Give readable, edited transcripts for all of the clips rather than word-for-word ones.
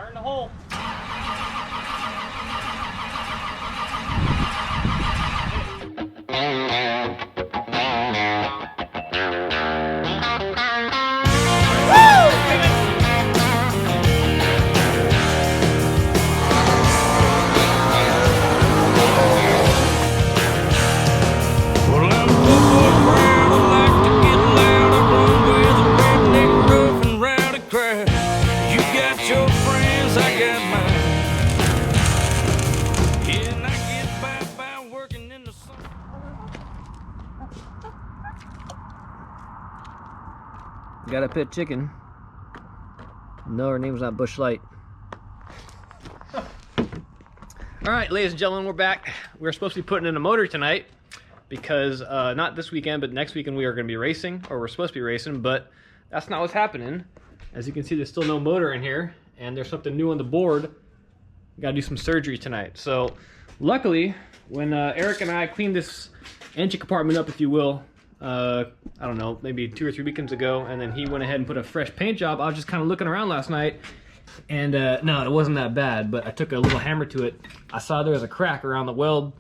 Fire in the hole. Got a pit chicken. No, her name's not Bush Light. Alright, ladies and gentlemen, we're back. We're supposed to be putting in a motor tonight because not this weekend, but next weekend we are going to be racing, or we're supposed to be racing, but that's not what's happening. As you can see, there's still no motor in here, and there's something new on the board. We got to do some surgery tonight. So, luckily, when Eric and I cleaned this engine compartment up, if you will, I don't know, maybe 2 or 3 weekends ago, and then he went ahead and put a fresh paint job. I was just kind of looking around last night, and no, it wasn't that bad, but I took a little hammer to it. I saw there was a crack around the weld,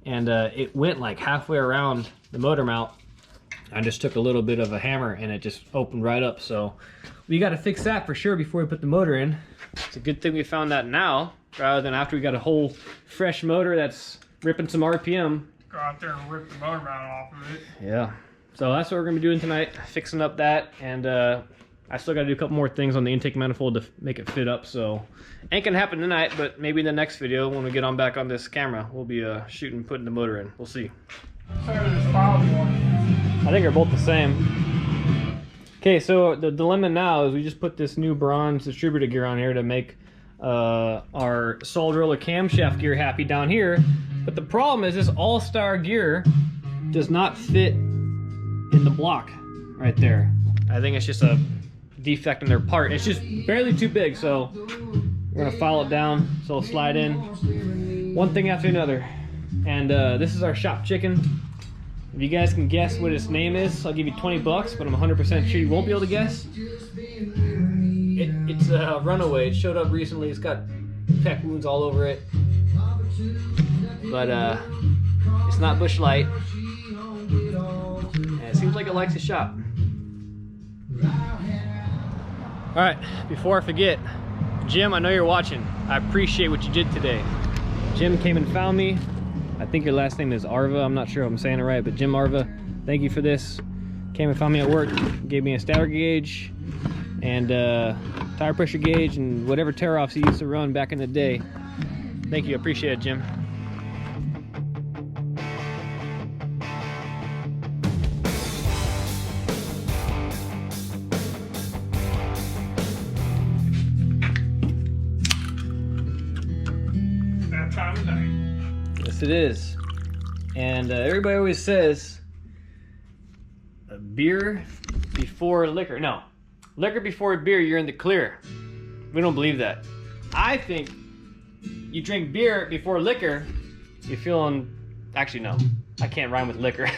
and it went like halfway around the motor mount. I just took a little bit of a hammer, and it just opened right up, so we got to fix that for sure before we put the motor in. It's a good thing we found that now, rather than after we got a whole fresh motor that's ripping some RPM. Go out there and rip the motor mount off of it. Yeah. So that's what we're going to be doing tonight, fixing up that, and I still got to do a couple more things on the intake manifold to make it fit up, so ain't going to happen tonight, but maybe in the next video when we get on back on this camera, we'll be shooting, putting the motor in. We'll see. I think they're both the same. Okay, so the dilemma now is we just put this new bronze distributor gear on here to make our solid roller camshaft gear happy down here, but the problem is this all-star gear does not fit in the block right there. I think it's just a defect in their part. It's just barely too big, so we're gonna file it down so it'll slide in one thing after another. And this is our shop chicken. If you guys can guess what its name is, I'll give you 20 bucks, but I'm 100% sure you won't be able to guess. It's a runaway. It showed up recently. It's got peck wounds all over it, but it's not Bush Light. It seems like it likes to shop. Alright, before I forget, Jim, I know you're watching. I appreciate what you did today. Jim came and found me. I think your last name is Arva. I'm not sure if I'm saying it right, but Jim Arva, thank you for this. Came and found me at work, gave me a stator gauge and tire pressure gauge and whatever tear-offs he used to run back in the day. Thank you, I appreciate it, Jim. Yes, it is. And everybody always says beer before liquor. No, liquor before beer, you're in the clear. We don't believe that. I think you drink beer before liquor, you're feeling... Actually, no. I can't rhyme with liquor.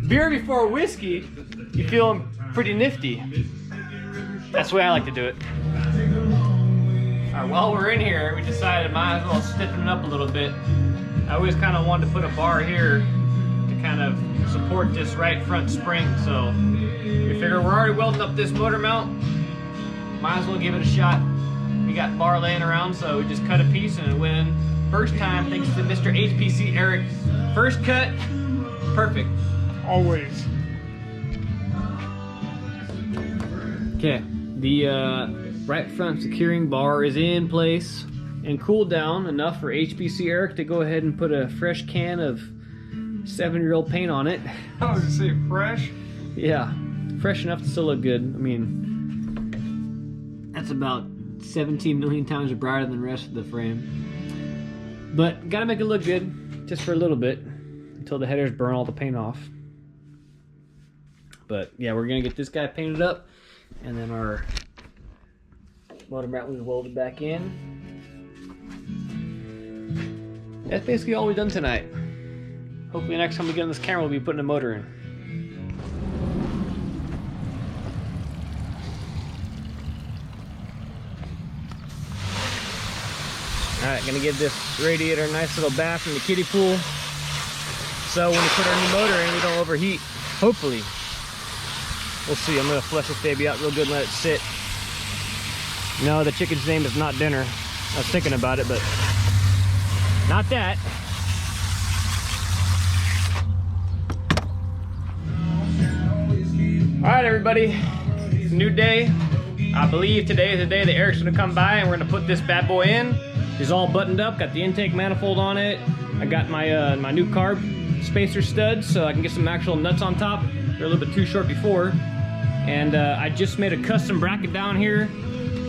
Beer before whiskey, you're feeling pretty nifty. That's the way I like to do it. Alright, while we're in here, we decided might as well stiffen it up a little bit. I always kind of wanted to put a bar here to kind of support this right front spring, so we figure we're already welding up this motor mount, might as well give it a shot. We got bar laying around, so we just cut a piece and it went in. First time, thanks to Mr. HPC Eric. First cut, perfect. Always. Okay, the right front securing bar is in place and cooled down enough for HPC Eric to go ahead and put a fresh can of 7-year-old paint on it. I was gonna say fresh. Yeah, fresh enough to still look good. I mean, that's about 17 million times brighter than the rest of the frame. But gotta make it look good just for a little bit until the headers burn all the paint off. But yeah, we're gonna get this guy painted up and then our motor mount was welded back in. That's basically all we've done tonight. Hopefully next time we get on this camera we'll be putting a motor in. Alright, gonna give this radiator a nice little bath in the kiddie pool. So when we put our new motor in, we don't overheat. Hopefully. We'll see. I'm gonna flush this baby out real good and let it sit. No, the chicken's name is not Dinner. I was thinking about it, but not that. Alright everybody, it's a new day. I believe today is the day that Eric's gonna come by and we're gonna put this bad boy in. It's all buttoned up, got the intake manifold on it. I got my my new carb spacer studs so I can get some actual nuts on top. They're a little bit too short before. And I just made a custom bracket down here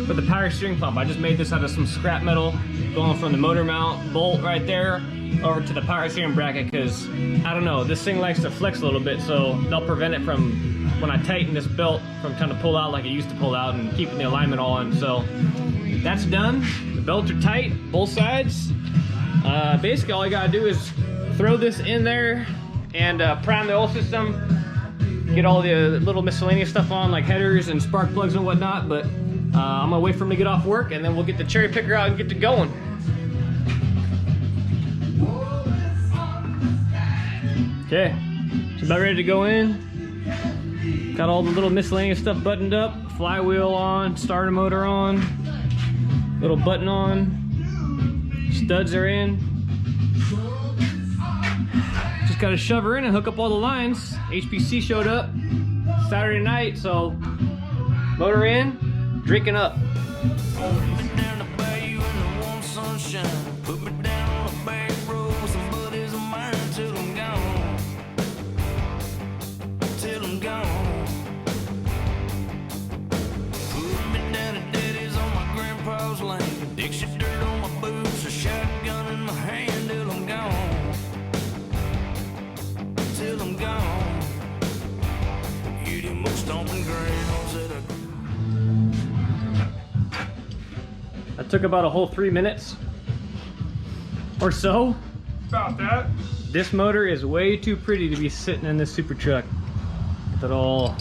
for the power steering pump. I just made this out of some scrap metal going from the motor mount bolt right there over to the power steering bracket because, I don't know, this thing likes to flex a little bit, so they'll prevent it from, when I tighten this belt, from trying to pull out like it used to pull out and keeping the alignment all in. So that's done. The belts are tight, both sides. Basically all you gotta do is throw this in there and prime the oil system, get all the little miscellaneous stuff on like headers and spark plugs and whatnot, but I'm gonna wait for him to get off work and then we'll get the cherry picker out and get to going. Okay, so about ready to go in. Got all the little miscellaneous stuff buttoned up, flywheel on, starter motor on, little button on, studs are in. Just gotta shove her in and hook up all the lines. HPC showed up Saturday night, so motor in, drinking up. That took about a whole 3 minutes or so. About that. This motor is way too pretty to be sitting in this super truck. With it all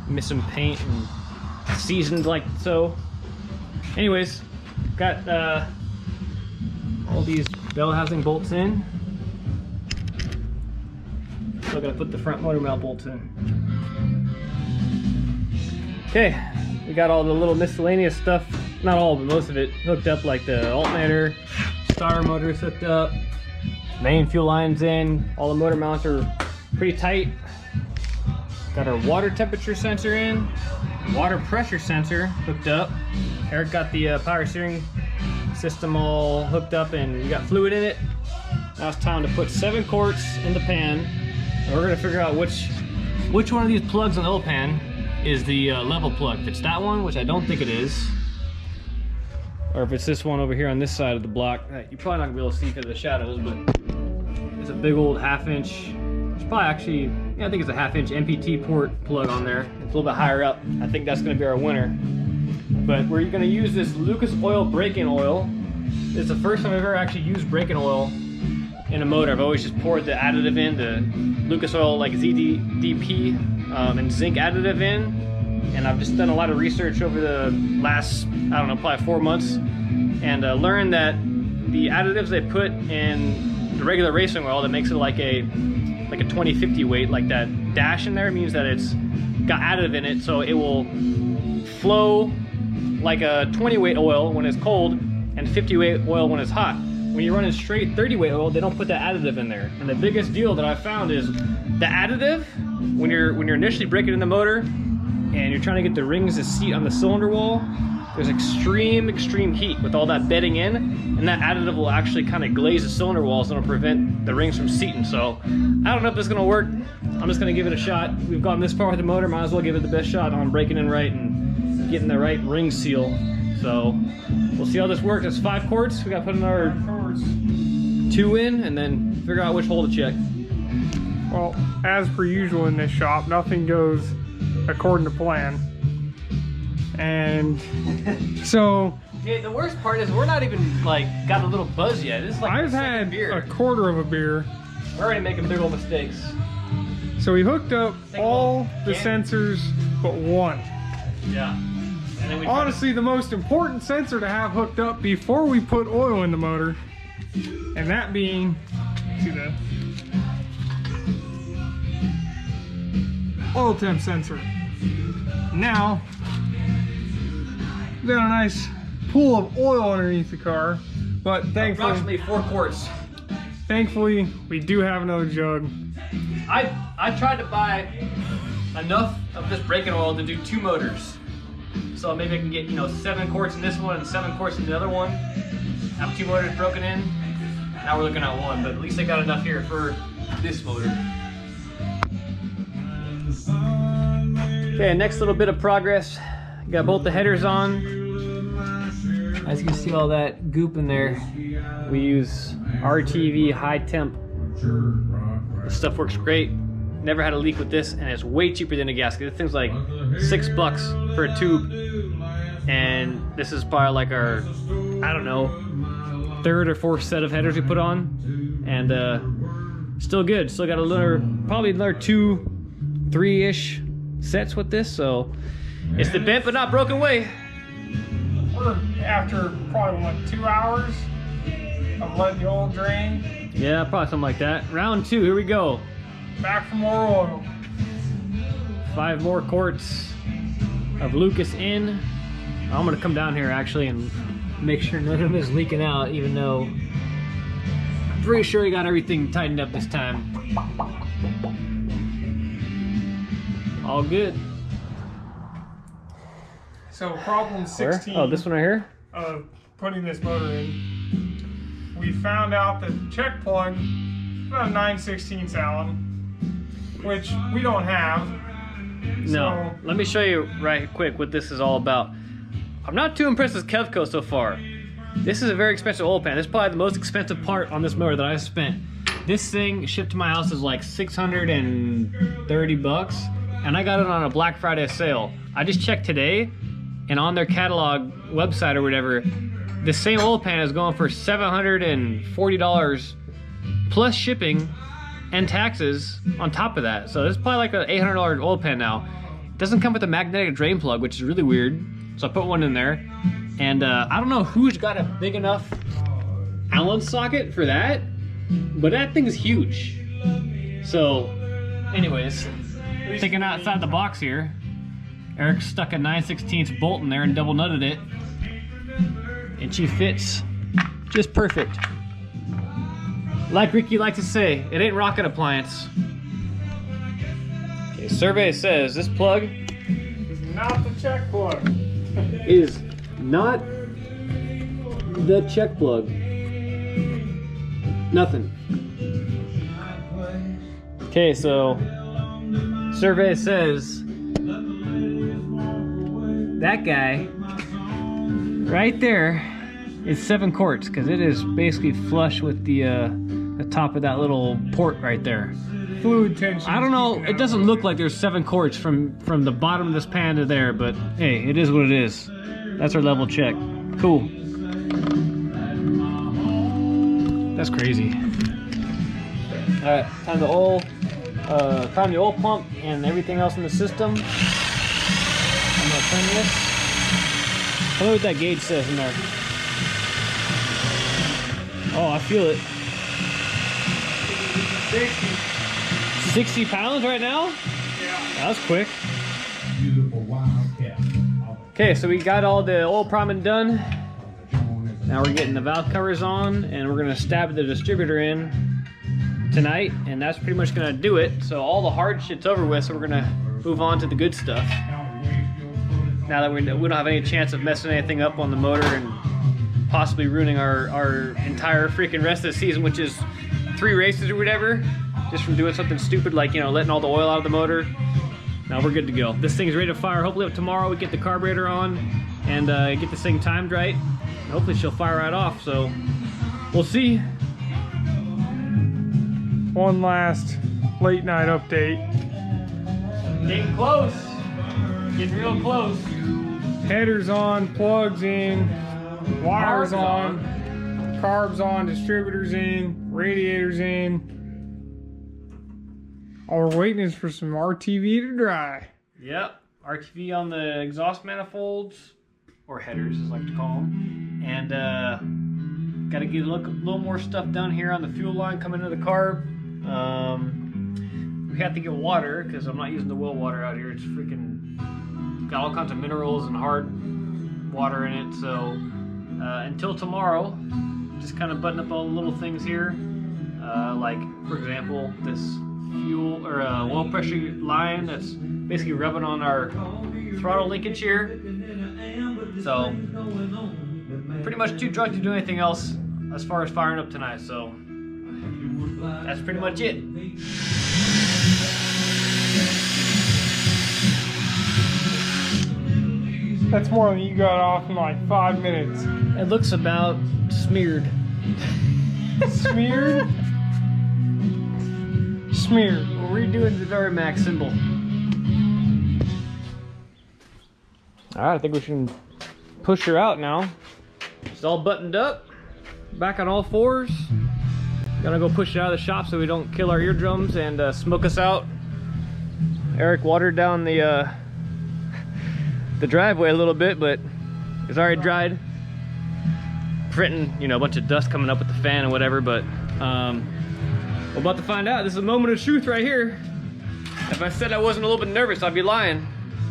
missing paint and seasoned like so. Anyways, got all these bell housing bolts in. Still gotta put the front motor mount bolts in. Okay, we got all the little miscellaneous stuff, not all, but most of it hooked up, like the alternator, starter motor's hooked up, main fuel lines in, all the motor mounts are pretty tight. Got our water temperature sensor in, water pressure sensor hooked up. Eric got the power steering system all hooked up and we got fluid in it. Now it's time to put 7 quarts in the pan. And we're gonna figure out which one of these plugs on the oil pan is the level plug. If it's that one, which I don't think it is, or if it's this one over here on this side of the block, you're probably not gonna be able to see because of the shadows, but it's a big old 1/2 inch. It's probably actually, yeah, I think it's a 1/2 inch MPT port plug on there. It's a little bit higher up. I think that's gonna be our winner. But we're gonna use this Lucas Oil break-in oil. It's the first time I've ever actually used break-in oil in a motor. I've always just poured the additive in, the Lucas Oil like ZDP and zinc additive in. And I've just done a lot of research over the last, I don't know, probably 4 months, and learned that the additives they put in the regular racing oil that makes it like a 2050 weight, like that dash in there, means that it's got additive in it, so it will flow like a 20 weight oil when it's cold and 50 weight oil when it's hot. When you're running straight 30 weight oil, they don't put that additive in there. And the biggest deal that I found is the additive, when you're initially breaking in the motor and you're trying to get the rings to seat on the cylinder wall, there's extreme heat with all that bedding in, and that additive will actually kind of glaze the cylinder walls and it'll prevent the rings from seating. So I don't know if this is gonna work. I'm just gonna give it a shot. We've gone this far with the motor, might as well give it the best shot on breaking in right and getting the right ring seal. So we'll see how this works. It's 5 quarts. We got to put in our 2 in and then figure out which hole to check. Well, as per usual in this shop, nothing goes according to plan. And so... Yeah, the worst part is we're not even like got a little buzz yet. It's like I've had a quarter of a beer. We're already making big old mistakes. So we hooked up all the sensors but one. Yeah. And then we honestly the most important sensor to have hooked up before we put oil in the motor, and that being, see the oil temp sensor. Now we got a nice pool of oil underneath the car, but approximately 4 quarts. Thankfully, we do have another jug. I tried to buy enough of this braking oil to do 2 motors. So maybe I can get, 7 quarts in this one and 7 quarts in the other one. Have 2 motors broken in. Now we're looking at 1, but at least I got enough here for this motor. Okay, next little bit of progress. Got both the headers on. As you can see all that goop in there, we use RTV high temp. This stuff works great. Never had a leak with this, and it's way cheaper than a gasket. This thing's like $6 for a tube, and this is probably like our, I don't know, 3rd or 4th set of headers we put on, and still good. Still got probably another 2-3-ish sets with this, so it's the bent but not broken way. We're after probably what, 2 hours of letting the oil drain. Yeah, probably something like that. Round 2, here we go. Back for more oil. 5 more quarts of Lucas in. I'm gonna come down here actually and make sure none of it is leaking out, even though I'm pretty sure we got everything tightened up this time. All good. So problem 16. Where? Oh, this one right here? Of putting this motor in. We found out that the check plug is about a 9/16 Allen, which we don't have. No. So, let me show you right quick what this is all about. I'm not too impressed with Kevco so far. This is a very expensive oil pan. This is probably the most expensive part on this motor that I've spent. This thing shipped to my house is like $630, and I got it on a Black Friday sale. I just checked today, and on their catalog website or whatever, the same oil pan is going for $740 plus shipping and taxes on top of that. So this is probably like an $800 oil pan now. It doesn't come with a magnetic drain plug, which is really weird. So I put one in there, and I don't know who's got a big enough Allen socket for that, but that thing is huge. So anyways, thinking outside the box here, Eric stuck a 9/16 bolt in there and double nutted it, and she fits just perfect. Like Ricky likes to say, it ain't rocket appliance. Okay, survey says this plug is not the check plug. is not the check plug. Nothing. Okay, so survey says that guy right there is 7 quarts, because it is basically flush with the top of that little port right there. Fluid tension. I don't know, it doesn't look like there's 7 quarts from the bottom of this pan to there, but hey, it is what it is. That's our level check. Cool. That's crazy. Alright, time the oil pump and everything else in the system. I'm gonna turn this. Tell me what that gauge says in there. Oh, I feel it. 60 pounds right now? Yeah. That was quick. Okay, so we got all the oil priming done. Now we're getting the valve covers on, and we're gonna stab the distributor in tonight, and that's pretty much gonna do it. So all the hard shit's over with, so we're gonna move on to the good stuff. Now that we don't have any chance of messing anything up on the motor and possibly ruining our entire freaking rest of the season, which is 3 races or whatever, just from doing something stupid like, letting all the oil out of the motor. Now we're good to go. This thing's ready to fire. Hopefully tomorrow we get the carburetor on and get this thing timed right. And hopefully she'll fire right off, so we'll see. One last late night update. Getting close. Getting real close. Headers on, plugs in, wires on, carbs on, distributors in, radiators in. All we're waiting is for some RTV to dry. Yep. RTV on the exhaust manifolds, or headers as I like to call them, and got to get a little more stuff done here on the fuel line coming into the carb. We have to get water because I'm not using the well water out here. It's freaking got all kinds of minerals and hard water in it. So until tomorrow, just kind of button up all the little things here, like for example this fuel or oil pressure line that's basically rubbing on our throttle linkage here. So pretty much too drunk to do anything else as far as firing up tonight. So that's pretty much it. That's more than you got off in like 5 minutes. It looks about smeared. Smeared? Smeared. We're redoing the Durtamax symbol. Alright, I think we should push her out now. It's all buttoned up. Back on all fours. Gonna go push it out of the shop so we don't kill our eardrums and smoke us out. Eric watered down the driveway a little bit, but it's already dried. Preventing, you know, a bunch of dust coming up with the fan and whatever, but we're about to find out. This is a moment of truth right here. If I said I wasn't a little bit nervous, I'd be lying.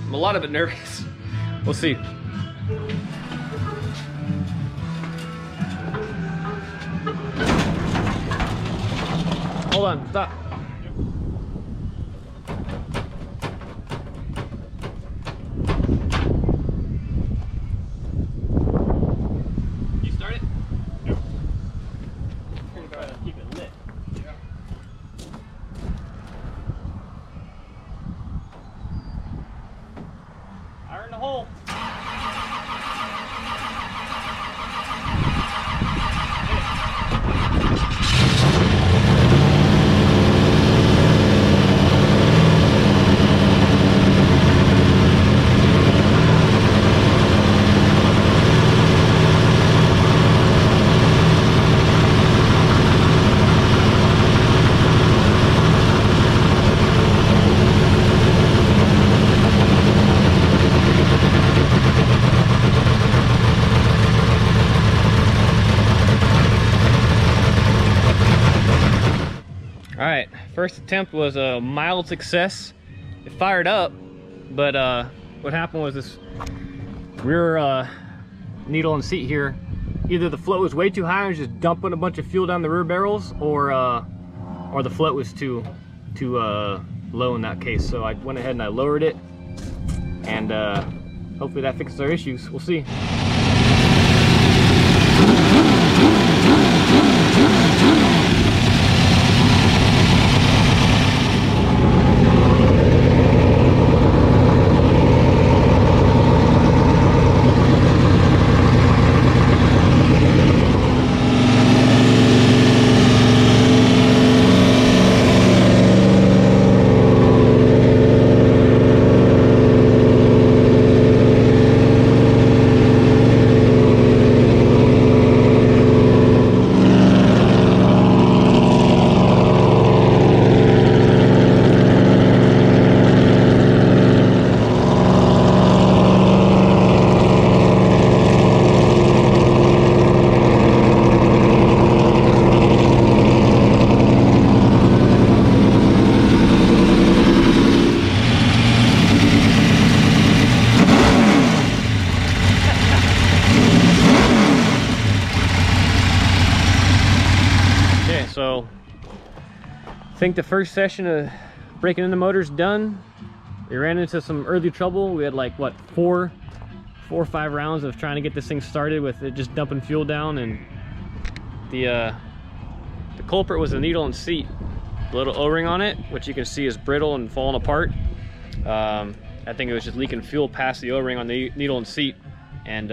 I'm a lot of it nervous. We'll see. Hold on, stop. You start it? Yep. We're gonna try to keep it lit. Yeah. Fire in the hole. Alright, first attempt was a mild success. It fired up, but what happened was this rear needle and seat here, either the float was way too high and was just dumping a bunch of fuel down the rear barrels, or the float was too low in that case. So I went ahead and I lowered it, and hopefully that fixes our issues. We'll see. So I think the first session of breaking in the motor's done. We ran into some early trouble. We had like what, four or five rounds of trying to get this thing started with it just dumping fuel down, and the culprit was the needle and seat. The little O-ring on it, which you can see is brittle and falling apart. I think it was just leaking fuel past the O-ring on the needle and seat, and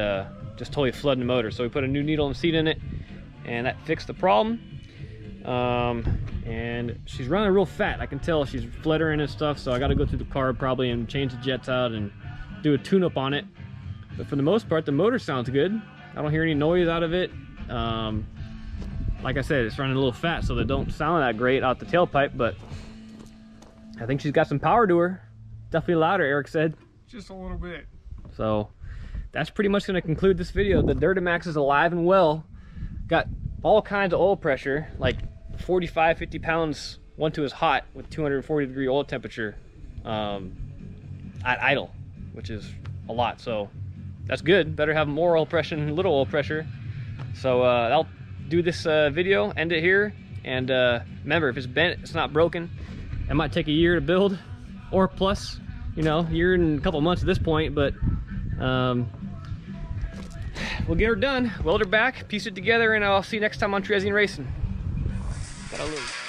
just totally flooding the motor. So we put a new needle and seat in it, and that fixed the problem. And she's running real fat. I can tell she's fluttering and stuff, so I got to go through the carb probably and change the jets out and do a tune-up on it. But for the most part, the motor sounds good. I don't hear any noise out of it. Like I said, it's running a little fat, so they don't sound that great out the tailpipe, but I think she's got some power to her. Definitely louder, Eric said. Just a little bit. So that's pretty much going to conclude this video. The Durtamax is alive and well. Got all kinds of oil pressure, like 45, 50 pounds. 1.2 is hot with 240-degree oil temperature at idle, which is a lot. So that's good. Better have more oil pressure than little oil pressure. So I'll do this video, end it here. And remember, if it's bent, it's not broken. It might take a year to build, or plus, you know, year and a couple months at this point. But we'll get her done, weld her back, piece it together, and I'll see you next time on Cherezian Racing. Gotta lose.